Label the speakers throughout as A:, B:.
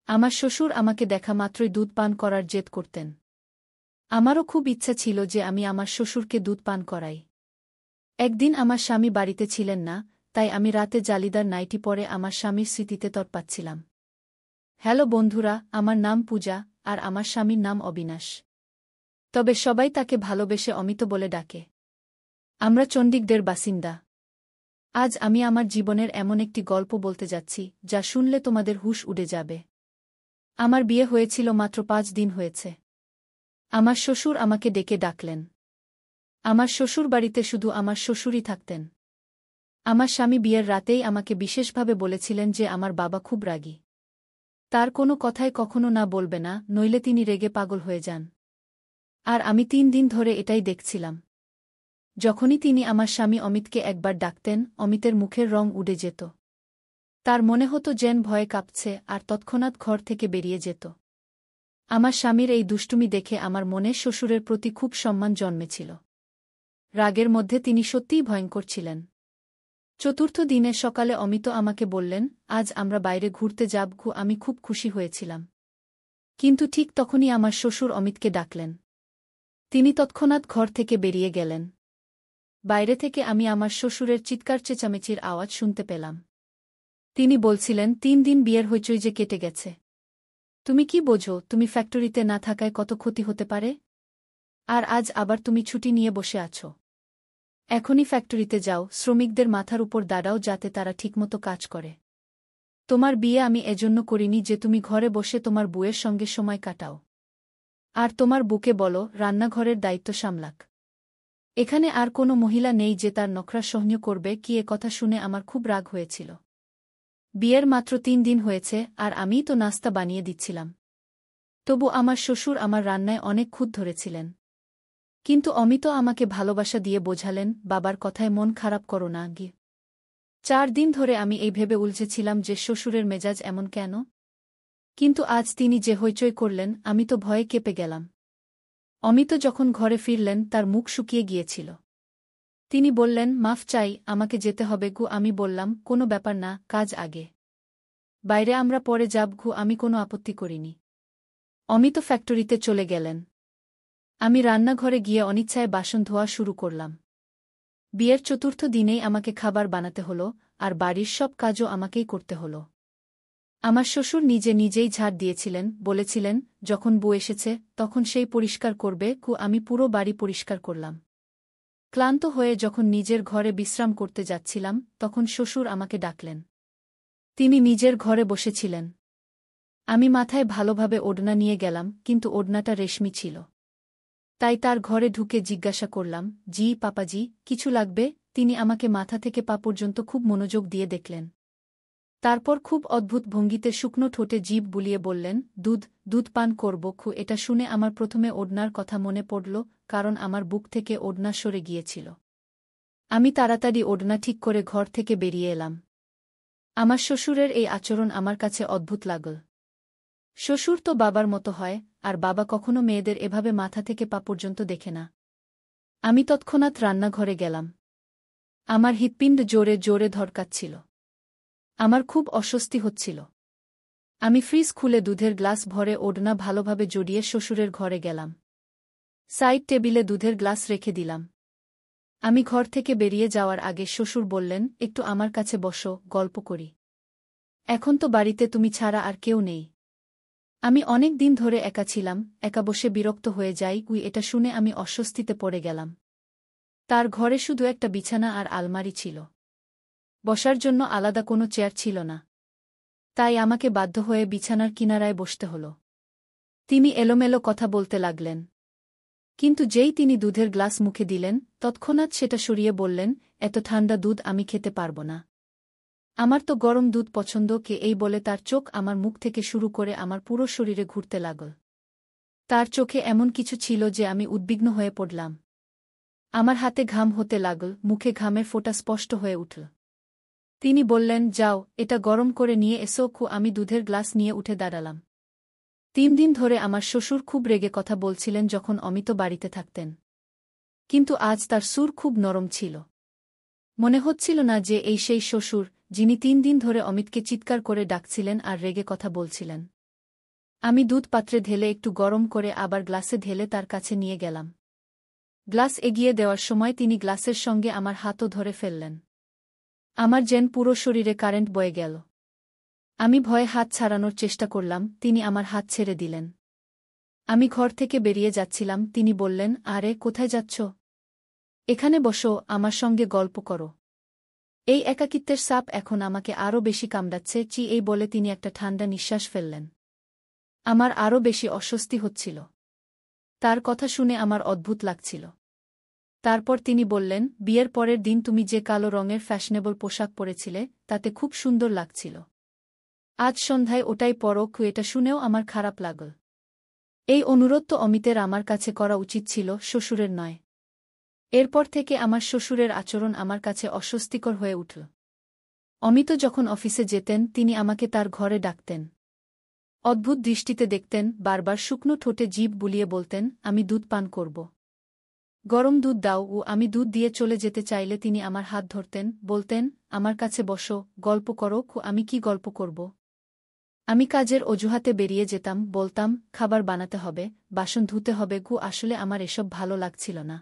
A: আমার শ্বশুর আমাকে দেখা মাত্রই দুধ পান করার জেদ করতেন। আমারও খুব ইচ্ছা ছিল যে আমি আমার শ্বশুরকে দুধ পান করাই। একদিন আমার স্বামী বাড়িতে ছিলেন না, তাই আমি রাতে জালিদার নাইটি পরে আমার স্বামীর স্মৃতিতে তৎপাচ্ছিলাম। হ্যালো বন্ধুরা, আমার নাম পূজা, আর আমার স্বামীর নাম অবিনাশ। তবে সবাই তাকে ভালোবেসে অমিত বলে ডাকে। আমরা চণ্ডীগড়ের বাসিন্দা। আজ আমি আমার জীবনের এমন একটি গল্প বলতে যাচ্ছি যা শুনলে তোমাদের হুঁশ উড়ে যাবে। আমার বিয়ে হয়েছিল মাত্র 5 দিন হয়েছে। আমার শ্বশুর আমাকে ডেকে ডাকলেন। আমার শ্বশুর বাড়িতে শুধু আমার শ্বশুরই থাকতেন। আমার স্বামী বিয়ের রাতেই আমাকে বিশেষভাবে বলেছিলেন যে আমার বাবা খুব রাগী। তার কোনো কথায় কখনো না বলবে না, নইলে তিনি রেগে পাগল হয়ে যান। আর আমি 3 দিন ধরে এটাই দেখছিলাম। যখনই তিনি আমার স্বামী অমিতকে একবার ডাকতেন, অমিতের মুখের রং উড়ে যেত। তার মনে হতো যেন ভয়ে কাঁপছে, আর তৎক্ষণাৎ ঘর থেকে বেরিয়ে যেত। আমার স্বামীর এই দুষ্টুমি দেখে আমার মনে শ্বশুরের প্রতি খুব সম্মান জন্মেছিল। রাগের মধ্যে তিনি সত্যিই ভয়ঙ্কর ছিলেন। চতুর্থ দিনে সকালে অমিত আমাকে বললেন, আজ আমরা বাইরে ঘুরতে যাব। আমি খুব খুশি হয়েছিলাম। কিন্তু ঠিক তখনই আমার শ্বশুর অমিতকে ডাকলেন। তিনি তৎক্ষণাৎ ঘর থেকে বেরিয়ে গেলেন। বাইরে থেকে আমি আমার শ্বশুরের চিৎকার চেঁচামেচির আওয়াজ শুনতে পেলাম। তিনি বলছিলেন, 3 দিন বিয়ের হইচই যে কেটে গেছে। তুমি কি বোঝো তুমি ফ্যাক্টরিতে না থাকায় কত ক্ষতি হতে পারে? আর আজ আবার তুমি ছুটি নিয়ে বসে আছো। এখনই ফ্যাক্টরিতে যাও, শ্রমিকদের মাথার উপর দাঁড়াও যাতে তারা ঠিকমতো কাজ করে। তোমার বিয়ে আমি এজন্য করিনি যে তুমি ঘরে বসে তোমার বউয়ের সঙ্গে সময় কাটাও। আর তোমার বুকে বলো রান্নাঘরের দায়িত্ব সামলাক। এখানে আর কোনো মহিলা নেই যে তার নখরা সহ্য করবে। কি এ কথা শুনে আমার খুব রাগ হয়েছিল। বিয়ের মাত্র 3 দিন হয়েছে, আর আমিই তো নাস্তা বানিয়ে দিচ্ছিলাম। তবু আমার শ্বশুর আমার রান্নায় অনেক খুঁত ধরেছিলেন। কিন্তু অমিত আমাকে ভালোবাসা দিয়ে বোঝালেন, বাবার কথায় মন খারাপ করো না গি। 4 দিন ধরে আমি এই ভেবে উলঝেছিলাম যে শ্বশুরের মেজাজ এমন কেন। কিন্তু আজ তিনি যে হইচই করলেন, আমি তো ভয়ে কেঁপে গেলাম। অমিত যখন ঘরে ফিরলেন তার মুখ শুকিয়ে গিয়েছিল। তিনি বললেন, মাফ চাই, আমাকে যেতে হবে। আমি বললাম, কোনো ব্যাপার না, কাজ আগে। বাইরে আমরা পরে যাব। আমি কোনো আপত্তি করিনি। অমিত ফ্যাক্টরিতে চলে গেলেন। আমি রান্নাঘরে গিয়ে অনিচ্ছায় বাসন ধোয়া শুরু করলাম। বিয়ের চতুর্থ দিনেই আমাকে খাবার বানাতে হলো, আর বাড়ির সব কাজও আমাকেই করতে হলো। আমার শ্বশুর নিজে নিজেই ঝাড় দিয়েছিলেন, বলেছিলেন, যখন বউ এসেছে তখন সেই পরিষ্কার করবে। আমি পুরো বাড়ি পরিষ্কার করলাম। ক্লান্ত হয়ে যখন নিজের ঘরে বিশ্রাম করতে যাচ্ছিলাম তখন শ্বশুর আমাকে ডাকলেন। তিনি নিজের ঘরে বসেছিলেন। আমি মাথায় ভালোভাবে ওড়না নিয়ে গেলাম, কিন্তু ওড়নাটা রেশমি ছিল। তাই তার ঘরে ঢুকে জিজ্ঞাসা করলাম, জি পাপাজি, কিছু লাগবে? তিনি আমাকে মাথা থেকে পা পর্যন্ত খুব মনোযোগ দিয়ে দেখলেন। তারপর খুব অদ্ভুত ভঙ্গিতে শুকনো ঠোঁটে জিভ বুলিয়ে বললেন, দুধ পান করব। এটা শুনে আমার প্রথমে ওড়নার কথা মনে পড়ল, কারণ আমার বুক থেকে ওড়না সরে গিয়েছিল। আমি তাড়াতাড়ি ওড়না ঠিক করে ঘর থেকে বেরিয়ে এলাম। আমার শ্বশুরের এই আচরণ আমার কাছে অদ্ভুত লাগল। শ্বশুর তো বাবার মতো হয়, আর বাবা কখনো মেয়েদের এভাবে মাথা থেকে পা পর্যন্ত দেখে না। আমি তৎক্ষণাৎ রান্নাঘরে গেলাম। আমার হৃৎপিণ্ড জোরে জোরে ধড়কাচ্ছিল। আমার খুব অস্বস্তি হচ্ছিল। আমি ফ্রিজ খুলে দুধের গ্লাস ভরে ওড়না ভালোভাবে জড়িয়ে শ্বশুরের ঘরে গেলাম। সাইড টেবিলে দুধের গ্লাস রেখে দিলাম। আমি ঘর থেকে বেরিয়ে যাওয়ার আগে শ্বশুর বললেন, একটু আমার কাছে বসো, গল্প করি। এখন তো বাড়িতে তুমি ছাড়া আর কেউ নেই। আমি অনেক দিন ধরে একা ছিলাম, একা বসে বিরক্ত হয়ে যাই। এটা শুনে আমি অস্বস্তিতে পড়ে গেলাম। তার ঘরে শুধু একটা বিছানা আর আলমারি ছিল। বসার জন্য আলাদা কোনো চেয়ার ছিল না। তাই আমাকে বাধ্য হয়ে বিছানার কিনারায় বসতে হল। তিনি এলোমেলো কথা বলতে লাগলেন। কিন্তু যেই তিনি দুধের গ্লাস মুখে দিলেন তৎক্ষণাৎ সেটা সরিয়ে বললেন, এত ঠান্ডা দুধ আমি খেতে পারব না। আমার তো গরম দুধ পছন্দ। এই বলে তার চোখ আমার মুখ থেকে শুরু করে আমার পুরো শরীরে ঘুরতে লাগল। তার চোখে এমন কিছু ছিল যে আমি উদ্বিগ্ন হয়ে পড়লাম। আমার হাতে ঘাম হতে লাগল, মুখে ঘামের ফোঁটা স্পষ্ট হয়ে উঠল। তিনি বললেন, যাও, এটা গরম করে নিয়ে এসো। আমি দুধের গ্লাস নিয়ে উঠে দাঁড়ালাম। 3 দিন ধরে আমার শ্বশুর খুব রেগে কথা বলছিলেন যখন অমিত বাড়িতে থাকতেন। কিন্তু আজ তার সুর খুব নরম ছিল। মনে হচ্ছিল না যে এই সেই শ্বশুর, যিনি 3 দিন ধরে অমিতকে চিৎকার করে ডাকছিলেন আর রেগে কথা বলছিলেন। আমি দুধ পাত্রে ঢেলে একটু গরম করে আবার গ্লাসে ঢেলে তার কাছে নিয়ে গেলাম। গ্লাস এগিয়ে দেওয়ার সময় তিনি গ্লাসের সঙ্গে আমার হাতও ধরে ফেললেন। আমার যেন পুরো শরীরে কারেন্ট বয়ে গেল। আমি ভয়ে হাত ছাড়ানোর চেষ্টা করলাম, তিনি আমার হাত ছেড়ে দিলেন। আমি ঘর থেকে বেরিয়ে যাচ্ছিলাম, তিনি বললেন, আরে কোথায় যাচ্ছ? এখানে বসো, আমার সঙ্গে গল্প করো। এই একাকিত্বের সাপ এখন আমাকে আরও বেশি কামড়াচ্ছে। এই বলে তিনি একটা ঠান্ডা নিঃশ্বাস ফেললেন। আমার আরও বেশি অস্বস্তি হচ্ছিল। তার কথা শুনে আমার অদ্ভুত লাগছিল। তারপর তিনি বললেন, বিয়ের পরের দিন তুমি যে কালো রঙের ফ্যাশনেবল পোশাক পরেছিলে তাতে খুব সুন্দর লাগছিল। আজ সন্ধ্যায় ওটাই পরো। এটা শুনেও আমার খারাপ লাগল। এই অনুরোধ তো অমিতের আমার কাছে করা উচিত ছিল, শ্বশুরের নয়। এরপর থেকে আমার শ্বশুরের আচরণ আমার কাছে অস্বস্তিকর হয়ে উঠল। অমিত যখন অফিসে যেতেন তিনি আমাকে তার ঘরে ডাকতেন। অদ্ভুত দৃষ্টিতে দেখতেন, বারবার শুকনো ঠোঁটে জিভ বুলিয়ে বলতেন, আমি দুধ পান করব। গরম দুধ দাও। আমি দুধ দিয়ে চলে যেতে চাইলে তিনি আমার হাত ধরতেন, বলতেন, আমার কাছে বসো, গল্প করো। আমি কি গল্প করব? আমি কাজের অজুহাতে বেরিয়ে যেতাম, বলতাম, খাবার বানাতে হবে, বাসন ধুতে হবে। আসলে আমার এসব ভালো লাগছিল না।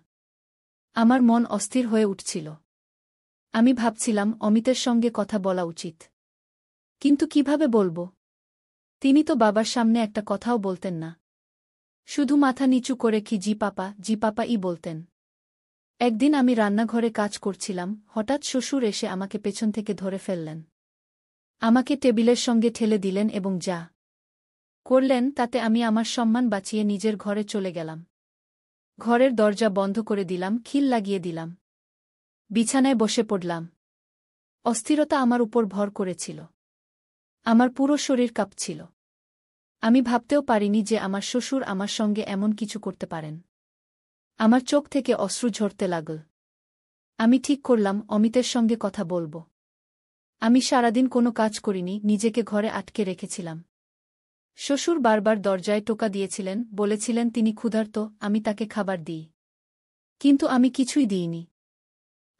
A: আমার মন অস্থির হয়ে উঠছিল। আমি ভাবছিলাম অমিতের সঙ্গে কথা বলা উচিত। কিন্তু কিভাবে বলবো? তিনি তো বাবার সামনে একটা কথাও বলতেন না। শুধু মাথা নিচু করে কি জি পাপা ই বলতেন। একদিন আমি রান্নাঘরে কাজ করছিলাম, হঠাৎ শ্বশুর এসে আমাকে পেছন থেকে ধরে ফেললেন। আমাকে টেবিলের সঙ্গে ঠেলে দিলেন এবং যা করলেন তাতে আমি আমার সম্মান বাঁচিয়ে নিজের ঘরে চলে গেলাম। ঘরের দরজা বন্ধ করে দিলাম, খিল লাগিয়ে দিলাম। বিছানায় বসে পড়লাম। অস্থিরতা আমার উপর ভর করেছিল। আমার পুরো শরীর কাঁপছিল। আমি ভাবতেও পারিনি যে আমার শ্বশুর আমার সঙ্গে এমন কিছু করতে পারেন। আমার চোখ থেকে অশ্রু ঝরতে লাগল। আমি ঠিক করলাম অমিতের সঙ্গে কথা বলবো। আমি সারাদিন কোনো কাজ করিনি, নিজেকে ঘরে আটকে রেখেছিলাম। শ্বশুর বারবার দরজায় টোকা দিয়েছিলেন, বলেছিলেন তিনি ক্ষুধার্ত, আমি তাকে খাবার দিই। কিন্তু আমি কিছুই দিইনি।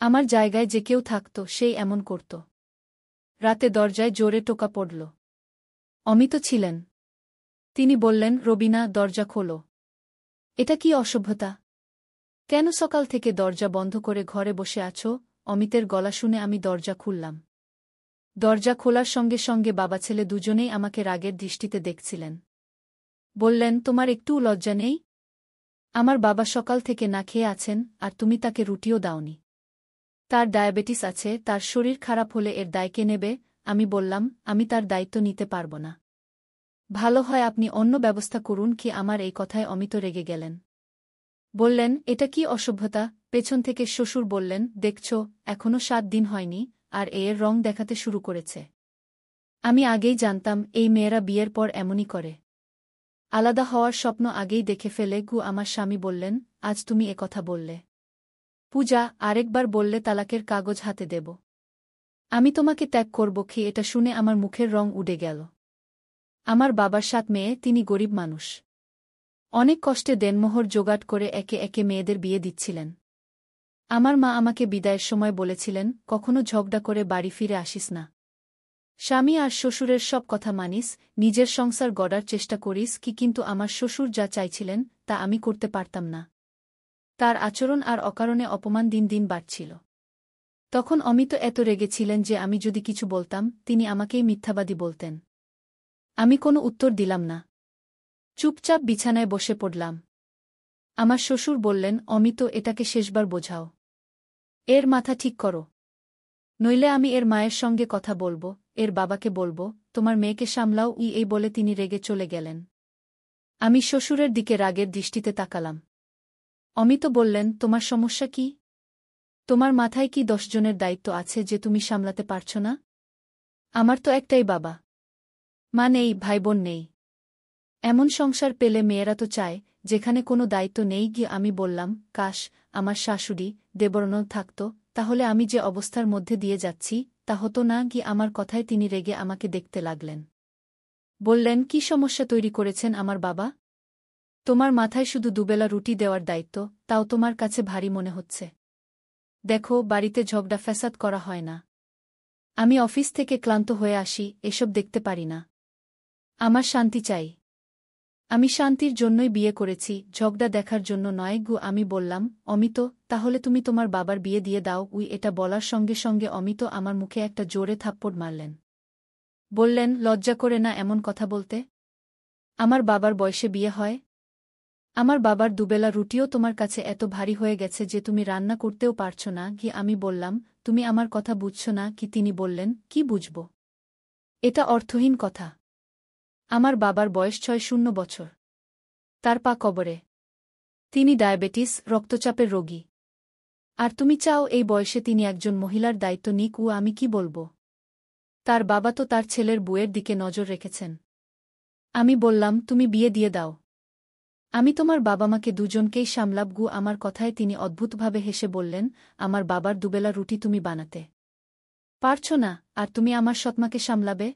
A: আমার জায়গায় যে কেউ থাকত সেই এমন করত। রাতে দরজায় জোরে টোকা পড়ল। অমিত ছিলেন। তিনি বললেন, রবিনা, দরজা খোলো। এটা কি অসভ্যতা? কেন সকাল থেকে দরজা বন্ধ করে ঘরে বসে আছো? অমিতের গলা শুনে আমি দরজা খুললাম। দরজা খোলার সঙ্গে সঙ্গে বাবা ছেলে দুজনেই আমাকে রাগের দৃষ্টিতে দেখছিলেন। বললেন, তোমার একটুও লজ্জা নেই? আমার বাবা সকাল থেকে না খেয়ে আছেন, আর তুমি তাকে রুটিও দাওনি। তার ডায়াবেটিস আছে, তার শরীর খারাপ হলে এর দায় কে নেবে? আমি বললাম, আমি তার দায়িত্ব নিতে পারব না। ভালো হয় আপনি অন্য ব্যবস্থা করুন। আমার এই কথায় অমিত রেগে গেলেন। বললেন, এটা কি অসভ্যতা? পেছন থেকে শ্বশুর বললেন, দেখছ, এখনো 7 দিন হয়নি, আর এর রং দেখাতে শুরু করেছে। আমি আগেই জানতাম এই মেয়েরা বিয়ের পর এমনই করে। আলাদা হওয়ার স্বপ্ন আগেই দেখে ফেলে। আমার স্বামী বললেন, আজ তুমি কথা বললে। পূজা, আরেকবার বললে তালাকের কাগজ হাতে দেব। আমি তোমাকে ত্যাগ করব। এটা শুনে আমার মুখের রং উড়ে গেল। আমার বাবার 7 মেয়ে, তিনি গরিব মানুষ। অনেক কষ্টে দেনমোহর জোগাড় করে একে একে মেয়েদের বিয়ে দিচ্ছিলেন। আমার মা আমাকে বিদায়ের সময় বলেছিলেন, কখনো ঝগড়া করে বাড়ি ফিরে আসিস না। স্বামী আর শ্বশুরের সব কথা মানিস, নিজের সংসার গড়ার চেষ্টা করিস। কিন্তু আমার শ্বশুর যা চাইছিলেন তা আমি করতে পারতাম না। তার আচরণ আর অকারণে অপমান দিন দিন বাড়ছিল। তখন অমিত এত রেগেছিলেন যে আমি যদি কিছু বলতাম তিনি আমাকেই মিথ্যাবাদী বলতেন। আমি কোনো উত্তর দিলাম না। চুপচাপ বিছানায় বসে পড়লাম। আমার শ্বশুর বললেন, অমিত, এটাকে শেষবার বোঝাও। এর মাথা ঠিক করো, নইলে আমি এর মায়ের সঙ্গে কথা বলবো, এর বাবাকে বলবো, তোমার মেয়েকে সামলাও। এই বলে তিনি রেগে চলে গেলেন। আমি শ্বশুরের দিকে রাগের দৃষ্টিতে তাকালাম। অমিত বললেন, তোমার সমস্যা কি? তোমার মাথায় কি 10 জনের দায়িত্ব আছে যে তুমি সামলাতে পারছ না? আমার তো একটাই বাবা মা নেই, ভাইবোন নেই। এমন সংসার পেলে মেয়েরা তো চায় যেখানে কোনো দায়িত্ব নেই। আমি বললাম, কাশ আমার শাশুড়ি দেবরনল থাকত, তাহলে আমি যে অবস্থার মধ্যে দিয়ে যাচ্ছি তা হতো না। আমার কথায় তিনি রেগে আমাকে দেখতে লাগলেন। বললেন, কি সমস্যা তৈরি করেছেন আমার বাবা? তোমার মাথায় শুধু দুবেলা রুটি দেওয়ার দায়িত্ব, তাও তোমার কাছে ভারী মনে হচ্ছে। দেখো, বাড়িতে ঝগড়া ফ্যাসাদ করা হয় না। আমি অফিস থেকে ক্লান্ত হয়ে আসি, এসব দেখতে পারি না। আমার শান্তি চাই। আমি শান্তির জন্যই বিয়ে করেছি, ঝগড়া দেখার জন্য নয় গু। আমি বললাম, অমিত, তাহলে তুমি তোমার বাবার বিয়ে দিয়ে দাও। এটা বলার সঙ্গে সঙ্গে অমিত আমার মুখে একটা জোরে থাপ্পড় মারলেন। বললেন, লজ্জা করে না এমন কথা বলতে? আমার বাবার বয়সে বিয়ে হয়? আমার বাবার দুবেলা রুটিও তোমার কাছে এত ভারী হয়ে গেছে যে তুমি রান্না করতেও পারছ না কি? আমি বললাম, তুমি আমার কথা বুঝছ না কি? তিনি বললেন, কি বুঝব? এটা অর্থহীন কথা। আমার বাবার বয়স ৬০ বছর। তার পা কবরে। তিনি ডায়াবেটিস, রক্তচাপের রোগী। আর তুমি চাও এই বয়সে তিনি একজন মহিলার দায়িত্ব নিক? আমি কি বলব? তার বাবা তো তার ছেলের বউয়ের দিকে নজর রেখেছেন। আমি বললাম, তুমি বিয়ে দিয়ে দাও। আমি তোমার বাবা-মাকে দুজনকেই সামলাব। আমার কথায় তিনি অদ্ভুতভাবে হেসে বললেন, আমার বাবার দুবেলা রুটি তুমি বানাতে পারছ না, আর তুমি আমার সৎমাকে সামলাবে?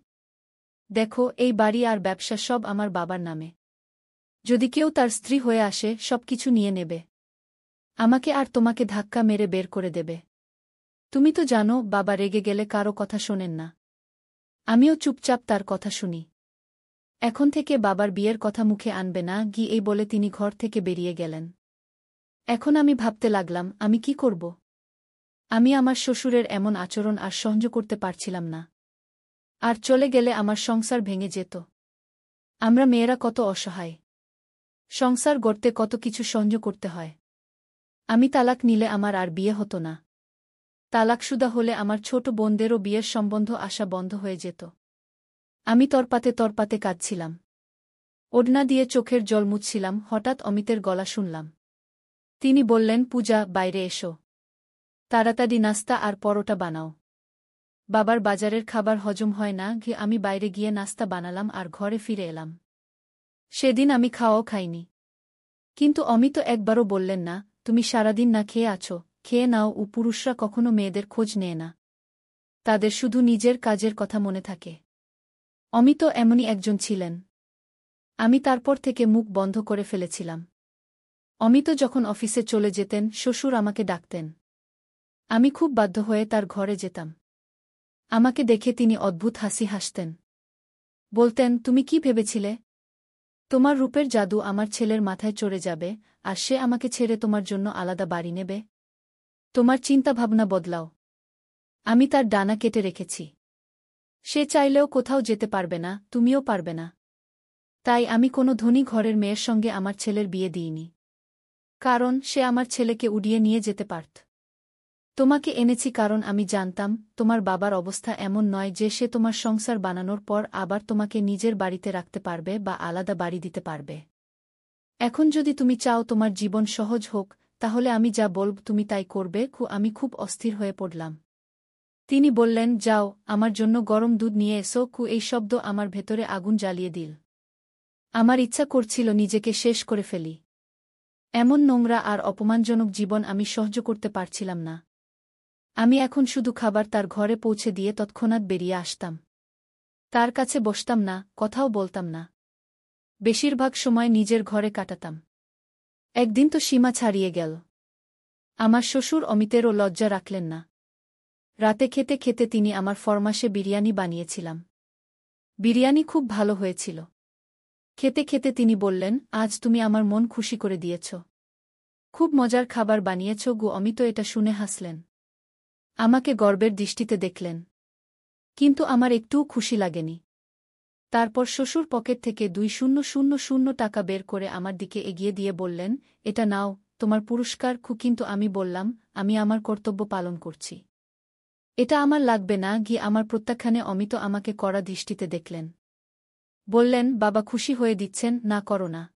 A: দেখো, এই বাড়ি আর ব্যবসা সব আমার বাবার নামে। যদি কেউ তার স্ত্রী হয়ে আসে, সবকিছু নিয়ে নেবে। আমাকে আর তোমাকে ধাক্কা মেরে বের করে দেবে। তুমি তো জানো, বাবা রেগে গেলে কারো কথা শোনেন না। আমিও চুপচাপ তার কথা শুনি। এখন থেকে বাবার বিয়ের কথা মুখে আনবে না এই বলে তিনি ঘর থেকে বেরিয়ে গেলেন। এখন আমি ভাবতে লাগলাম, আমি কি করব? আমি আমার শ্বশুরের এমন আচরণ আর সহ্য করতে পারছিলাম না। আর চলে গেলে আমার সংসার ভেঙে যেত। আমরা মেয়েরা কত অসহায়। সংসার গড়তে কত কিছু সহ্য করতে হয়। আমি তালাক নিলে আমার আর বিয়ে হতো না। তালাকশুদা হলে আমার ছোট বোনদেরও বিয়ের সম্বন্ধ আসা বন্ধ হয়ে যেত। আমি তরপাতে তরপাতে কাঁদছিলাম। ওড়না দিয়ে চোখের জল মুছছিলাম, হঠাৎ অমিতের গলা শুনলাম। তিনি বললেন, পূজা, বাইরে এসো। তাড়াতাড়ি নাস্তা আর পরোটা বানাও। বাবার বাজারের খাবার হজম হয় না। আমি বাইরে গিয়ে নাস্তা বানালাম আর ঘরে ফিরে এলাম। সেদিন আমি খাওয়াও খাইনি। কিন্তু অমিত একবারও বললেন না, তুমি সারাদিন না খেয়ে আছো, খেয়ে নাও। পুরুষরা কখনো মেয়েদের খোঁজ নেয় না। তাদের শুধু নিজের কাজের কথা মনে থাকে। অমিত এমনই একজন ছিলেন। আমি তারপর থেকে মুখ বন্ধ করে ফেলেছিলাম। অমিত যখন অফিসে চলে যেতেন, শ্বশুর আমাকে ডাকতেন। আমি খুব বাধ্য হয়ে তার ঘরে যেতাম। আমাকে দেখে তিনি অদ্ভুত হাসি হাসতেন। বলতেন, তুমি কি ভেবেছিলে? তোমার রূপের জাদু আমার ছেলের মাথায় চড়ে যাবে, আর সে আমাকে ছেড়ে তোমার জন্য আলাদা বাড়ি নেবে? তোমার চিন্তাভাবনা বদলাও। আমি তার ডানা কেটে রেখেছি। সে চাইলেও কোথাও যেতে পারবে না, তুমিও পারবে না। তাই আমি কোনো ধনী ঘরের মেয়ের সঙ্গে আমার ছেলের বিয়ে দিইনি। কারণ সে আমার ছেলেকে উড়িয়ে নিয়ে যেতে পারত। তোমাকে এনেছি কারণ আমি জানতাম, তোমার বাবার অবস্থা এমন নয় যে সে তোমার সংসার বানানোর পর আবার তোমাকে নিজের বাড়িতে রাখতে পারবে বা আলাদা বাড়ি দিতে পারবে। এখন যদি তুমি চাও তোমার জীবন সহজ হোক, তাহলে আমি যা বলব তুমি তাই করবে। আমি খুব অস্থির হয়ে পড়লাম। তিনি বললেন, যাও, আমার জন্য গরম দুধ নিয়ে এসো। এই শব্দ আমার ভেতরে আগুন জ্বালিয়ে দিল। আমার ইচ্ছা করছিল নিজেকে শেষ করে ফেলি। এমন নোংরা আর অপমানজনক জীবন আমি সহ্য করতে পারছিলাম না। আমি এখন শুধু খাবার তার ঘরে পৌঁছে দিয়ে তৎক্ষণাৎ বেরিয়ে আসতাম। তার কাছে বসতাম না, কথাও বলতাম না। বেশিরভাগ সময় নিজের ঘরে কাটাতাম। একদিন তো সীমা ছাড়িয়ে গেল। আমার শ্বশুর অমিতেরও লজ্জা রাখলেন না। রাতে খেতে খেতে তিনি আমার ফরমাশে বিরিয়ানি বানিয়েছিলাম। বিরিয়ানি খুব ভালো হয়েছিল। খেতে খেতে তিনি বললেন, আজ তুমি আমার মন খুশি করে দিয়েছ। খুব মজার খাবার বানিয়েছ। অমিত এটা শুনে হাসলেন। আমাকে গর্বের দৃষ্টিতে দেখলেন। কিন্তু আমার একটুও খুশি লাগেনি। তারপর শ্বশুর পকেট থেকে ২০০০ টাকা বের করে আমার দিকে এগিয়ে দিয়ে বললেন, এটা নাও, তোমার পুরস্কার। কিন্তু আমি বললাম, আমি আমার কর্তব্য পালন করছি। এটা আমার লাগবে না। আমার প্রত্যাখ্যানে অমিত আমাকে কড়া দৃষ্টিতে দেখলেন। বললেন, বাবা খুশি হয়ে দিচ্ছেন, না করো না।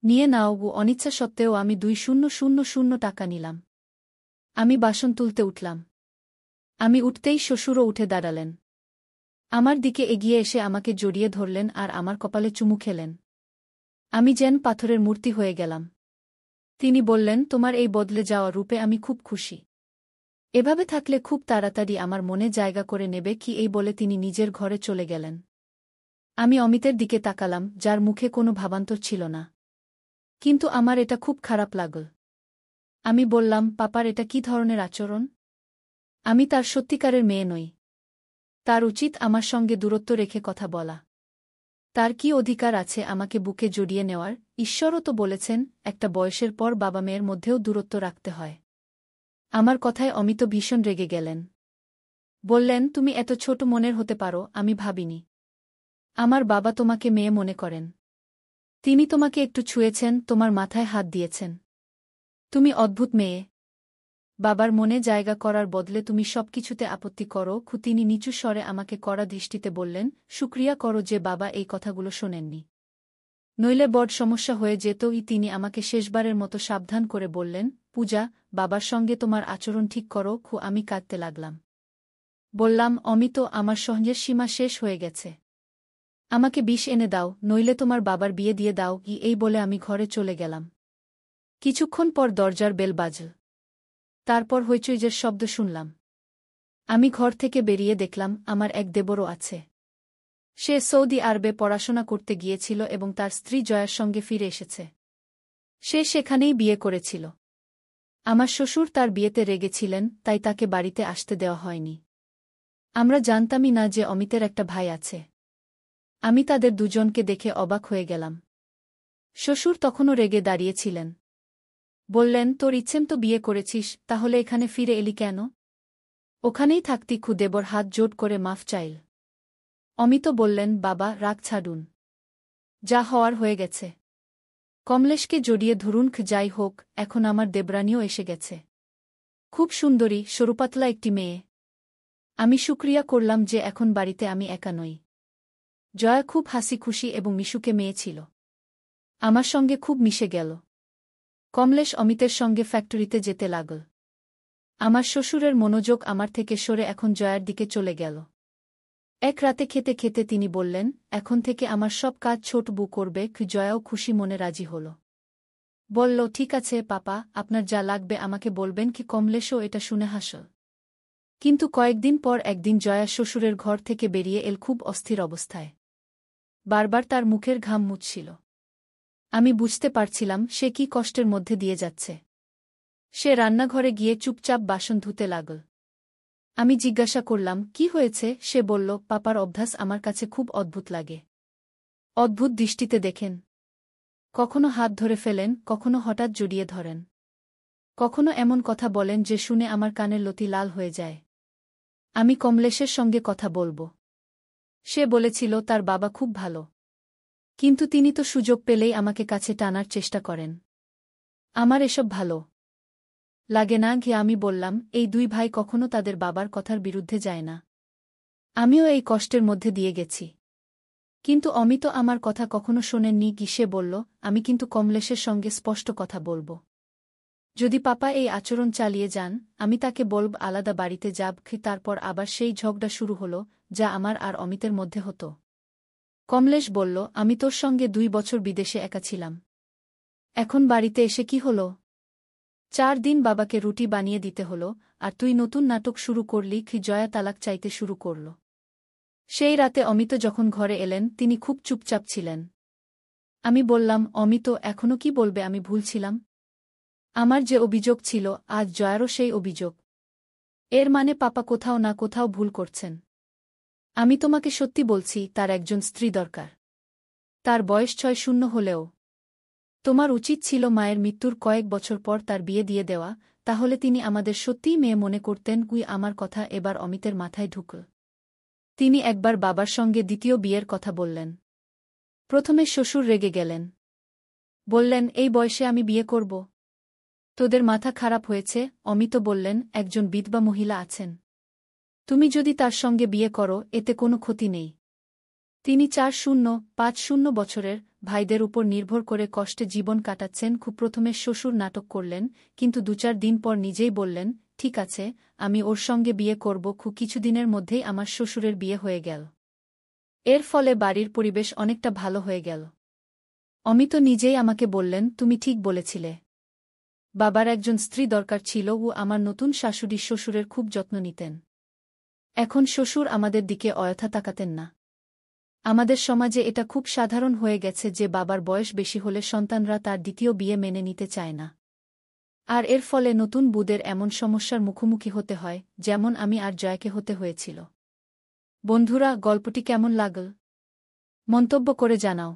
A: নিয়ে নাও। অনিচ্ছা সত্ত্বেও আমি ২০০০ টাকা নিলাম। আমি বাসন তুলতে উঠলাম। আমি উঠতেই শ্বশুরও উঠে দাঁড়ালেন। আমার দিকে এগিয়ে এসে আমাকে জড়িয়ে ধরলেন আর আমার কপালে চুমু খেলেন। আমি যেন পাথরের মূর্তি হয়ে গেলাম। তিনি বললেন, তোমার এই বদলে যাওয়া রূপে আমি খুব খুশি। এভাবে থাকলে খুব তাড়াতাড়ি আমার মনে জায়গা করে নেবে। এই বলে তিনি নিজের ঘরে চলে গেলেন। আমি অমিতের দিকে তাকালাম, যার মুখে কোনো ভাবান্তর ছিল না। কিন্তু আমার এটা খুব খারাপ লাগল। আমি বললাম, পাপার এটা কি ধরনের আচরণ? আমি তার সত্যিকারের মেয়ে নই। তার উচিত আমার সঙ্গে দূরত্ব রেখে কথা বলা। তার কি অধিকার আছে আমাকে বুকে জড়িয়ে নেওয়ার? ঈশ্বরও তো বলেছেন একটা বয়সের পর বাবা মেয়ের মধ্যেও দূরত্ব রাখতে হয়। আমার কথায় অমিত ভীষণ রেগে গেলেন। বললেন, তুমি এত ছোট মনের হতে পারো আমি ভাবিনি। আমার বাবা তোমাকে মেয়ে মনে করেন। তিনি তোমাকে একটু ছুঁয়েছেন, তোমার মাথায় হাত দিয়েছেন। তুমি অদ্ভুত মেয়ে। বাবার মনে জায়গা করার বদলে তুমি সবকিছুতে আপত্তি করো। তিনি নিচু স্বরে আমাকে কড়া দৃষ্টিতে বললেন, শুক্রিয়া করো যে বাবা এই কথাগুলো শোনেননি। নইলে বড় সমস্যা হয়ে যেতই। তিনি আমাকে শেষবারের মতো সাবধান করে বললেন, পূজা, বাবার সঙ্গে তোমার আচরণ ঠিক করো। আমি কাঁদতে লাগলাম। বললাম, অমিত, আমার সহ্যের সীমা শেষ হয়ে গেছে। আমাকে বিষ এনে দাও, নইলে তোমার বাবার বিয়ে দিয়ে দাও। এই বলে আমি ঘরে চলে গেলাম। কিছুক্ষণ পর দরজার বেল বাজল। তারপর হইচইয়ের শব্দ শুনলাম। আমি ঘর থেকে বেরিয়ে দেখলাম আমার এক দেবরও আছে। সে সৌদি আরবে পড়াশোনা করতে গিয়েছিল এবং তার স্ত্রী জয়ার সঙ্গে ফিরে এসেছে। সে সেখানেই বিয়ে করেছিল। আমার শ্বশুর তার বিয়েতে রেগেছিলেন, তাই তাকে বাড়িতে আসতে দেওয়া হয়নি। আমরা জানতামই না যে অমিতের একটা ভাই আছে। আমি তাদের দুজনকে দেখে অবাক হয়ে গেলাম। শ্বশুর তখনও রেগে দাঁড়িয়েছিলেন। বললেন, তোর ইচ্ছেম তো বিয়ে করেছিস, তাহলে এখানে ফিরে এলি কেন? ওখানেই থাকতি। দেবর হাত জোট করে মাফ চাইল। অমিত বললেন, বাবা, রাগ ছাড়ুন। যা হওয়ার হয়ে গেছে। কমলেশকে জড়িয়ে ধরুন। যাই হোক, এখন আমার দেবরানীও এসে গেছে। খুব সুন্দরী, সরুপাতলা একটি মেয়ে। আমি শুক্রিয়া করলাম যে এখন বাড়িতে আমি একা নই। জয়া খুব হাসি খুশি এবং মিশুকে মেয়ে ছিল। আমার সঙ্গে খুব মিশে গেল। কমলেশ অমিতের সঙ্গে ফ্যাক্টরিতে যেতে লাগল। আমার শ্বশুরের মনোযোগ আমার থেকে সরে এখন জয়ার দিকে চলে গেল। এক রাতে খেতে খেতে তিনি বললেন, এখন থেকে আমার সব কাজ ছোট বউ করবে। জয়াও খুশি মনে রাজি হল। বলল, ঠিক আছে পাপা, আপনার যা লাগবে আমাকে বলবেন। কমলেশও এটা শুনে হাসল। কিন্তু কয়েকদিন পর একদিন জয়া শ্বশুরের ঘর থেকে বেরিয়ে এল খুব অস্থির অবস্থায়। বারবার তার মুখের ঘাম মুছছিল। আমি বুঝতে পারছিলাম সে কি কষ্টের মধ্যে দিয়ে যাচ্ছে। সে রান্নাঘরে গিয়ে চুপচাপ বাসন ধুতে লাগল। আমি জিজ্ঞাসা করলাম, কি হয়েছে? সে বলল, পাপার অভ্যাস আমার কাছে খুব অদ্ভুত লাগে। অদ্ভুত দৃষ্টিতে দেখেন। কখনো হাত ধরে ফেলেন, কখনো হঠাৎ জড়িয়ে ধরেন। কখনো এমন কথা বলেন যে শুনে আমার কানের লতি লাল হয়ে যায়। আমি কমলেশের সঙ্গে কথা বলবো। সে বলেছিল তার বাবা খুব ভালো। কিন্তু তিনি তো সুযোগ পেলেই আমাকে কাছে টানার চেষ্টা করেন। আমার এসব ভালো লাগে না। আমি বললাম, এই দুই ভাই কখনো তাদের বাবার কথার বিরুদ্ধে যায় না। আমিও এই কষ্টের মধ্যে দিয়ে গেছি। কিন্তু অমিত আমার কথা কখনো শোনেননি। সে বলল, আমি কিন্তু কমলেশের সঙ্গে স্পষ্ট কথা বলবো। যদি পাপা এই আচরণ চালিয়ে যান, আমি তাকে বলব আলাদা বাড়িতে যাব। তারপর আবার সেই ঝগড়া শুরু হল, যা আমার আর অমিতের মধ্যে হতো। কমলেশ বলল, আমি তোর সঙ্গে 2 বছর বিদেশে একা ছিলাম। এখন বাড়িতে এসে কি হল? 4 দিন বাবাকে রুটি বানিয়ে দিতে হল, আর তুই নতুন নাটক শুরু করলি। জয়া তালাক চাইতে শুরু করল। সেই রাতে অমিত যখন ঘরে এলেন তিনি খুব চুপচাপ ছিলেন। আমি বললাম, অমিত, এখনো কি বলবে আমি ভুল ছিলাম? আমার যে অভিযোগ ছিল, আজ জয়ারও সেই অভিযোগ। এর মানে পাপা কোথাও না কোথাও ভুল করছেন। আমি তোমাকে সত্যি বলছি, তার একজন স্ত্রী দরকার। তার বয়স 6-0 হলেও। তোমার উচিত ছিল মায়ের মৃত্যুর কয়েক বছর পর তার বিয়ে দিয়ে দেওয়া, তাহলে তিনি আমাদের সত্যিই মেয়ে মনে করতেন। আমার কথা এবার অমিতের মাথায় ঢুকল। তিনি একবার বাবার সঙ্গে দ্বিতীয় বিয়ের কথা বললেন। প্রথমে শ্বশুর রেগে গেলেন। বললেন, এই বয়সে আমি বিয়ে করব? তোদের মাথা খারাপ হয়েছে। অমিত বললেন, একজন বিধবা মহিলা আছেন। তুমি যদি তার সঙ্গে বিয়ে করো, এতে কোনো ক্ষতি নেই। তিনি 4-0-5-0 বছরের ভাইদের উপর নির্ভর করে কষ্টে জীবন কাটাচ্ছেন। প্রথমে শ্বশুর নাটক করলেন, কিন্তু 2-4 দিন পর নিজেই বললেন, ঠিক আছে, আমি ওর সঙ্গে বিয়ে করব। কিছুদিনের মধ্যেই আমার শ্বশুরের বিয়ে হয়ে গেল। এর ফলে বাড়ির পরিবেশ অনেকটা ভালো হয়ে গেল। অমিত নিজেই আমাকে বললেন, তুমি ঠিক বলেছিলে। বাবার একজন স্ত্রী দরকার ছিল। আমার নতুন শাশুড়ি শ্বশুরের খুব যত্ন নিতেন। এখন শ্বশুর আমাদের দিকে অযথা তাকাতেন না। আমাদের সমাজে এটা খুব সাধারণ হয়ে গেছে যে বাবার বয়স বেশি হলে সন্তানরা তার দ্বিতীয় বিয়ে মেনে নিতে চায় না। আর এর ফলে নতুন বউদের এমন সমস্যার মুখোমুখি হতে হয়, যেমন আমি আর জয়াকে হতে হয়েছিল। বন্ধুরা, গল্পটি কেমন লাগল? মন্তব্য করে জানাও।